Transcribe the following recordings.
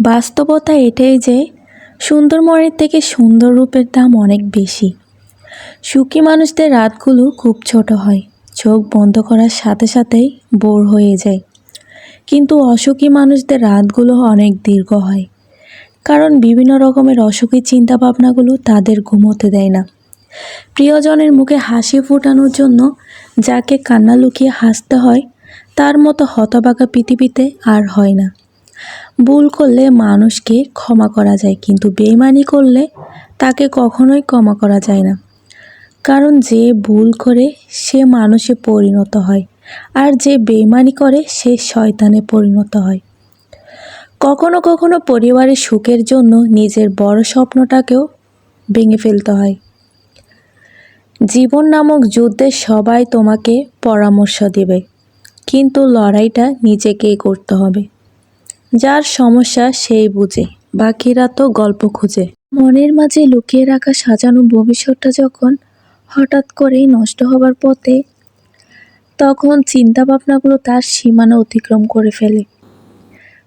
বাস্তবতা এটাই যে সুন্দর মনের থেকে সুন্দর রূপের দাম অনেক বেশি। সুখী মানুষদের রাতগুলো খুব ছোট হয়, চোখ বন্ধ করার সাথে সাথেই বোর হয়ে যায়। কিন্তু অসুখী মানুষদের রাতগুলো অনেক দীর্ঘ হয়, কারণ বিভিন্ন রকমের অসুখী চিন্তাভাবনাগুলো তাদের ঘুমোতে দেয় না। প্রিয়জনের মুখে হাসি ফোটানোর জন্য যাকে কান্না লুকিয়ে হাসতে হয়, তার মতো হতভাগা পৃথিবীতে আর হয় না। ভুল করলে মানুষকে ক্ষমা করা যায়, কিন্তু বেইমানি করলে তাকে কখনোই ক্ষমা করা যায় না। কারণ যে ভুল করে সে মানুষে পরিণত হয়, আর যে বেইমানি করে সে শয়তানে পরিণত হয়। কখনো কখনো পরিবারের সুখের জন্য নিজের বড় স্বপ্নটাকেও ভেঙে ফেলতে হয়। জীবন নামক যুদ্ধে সবাই তোমাকে পরামর্শ দেবে, কিন্তু লড়াইটা নিজেকেই করতে হবে। যার সমস্যা সেই বুঝে, বাকিরা তো গল্প খুঁজে। মনের মাঝে লুকিয়ে রাখা সাজানো ভবিষ্যৎটা যখন হঠাৎ করেই নষ্ট হবার পথে, তখন চিন্তাভাবনাগুলো তার সীমানা অতিক্রম করে ফেলে।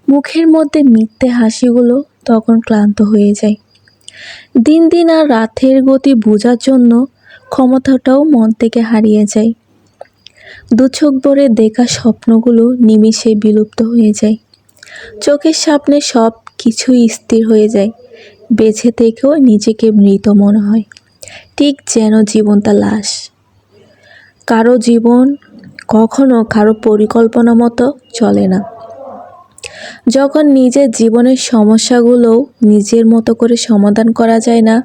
মুখের মধ্যে মিথ্যে হাসিগুলো তখন ক্লান্ত হয়ে যায়। দিন দিন আর রাতের গতি বোঝার জন্য ক্ষমতাটাও মন থেকে হারিয়ে যায়। দু চোখ ভরে দেখা স্বপ্নগুলো নিমিষে বিলুপ্ত হয়ে যায়। চোখের সামনে সব কিছুই স্থির হয়ে যায়। বেঁচে থেকেও নিজেকে মৃত মনে হয়, ঠিক যেন জীবনটা লাশ। কারো জীবন কখনো কারো পরিকল্পনা মতো চলে না। যখন নিজের জীবনের সমস্যাগুলোও নিজের মতো করে সমাধান করা যায় না,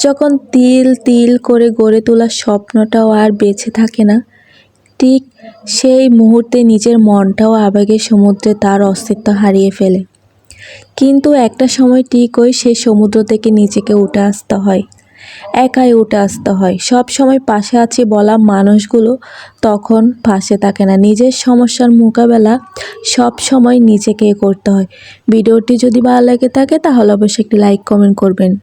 যখন তিল তিল করে গড়ে তোলা স্বপ্নটাও আর বেঁচে থাকে না, ঠিক সেই মুহূর্তে নিজের মনটাও আবেগের সমুদ্রে তার অস্তিত্ব হারিয়ে ফেলে। কিন্তু একটা সময় ঠিকই সেই সমুদ্র থেকে নিজেকে উঠে আসতে হয়, একাই উঠে আসতে হয়। সব সময় পাশে আছে বলা মানুষগুলো তখন পাশে থাকে না। নিজের সমস্যার মোকাবেলা সব সময় নিজেকে করতে হয়। ভিডিওটি যদি ভালো লেগে থাকে তাহলে অবশ্যই একটি লাইক কমেন্ট করবেন।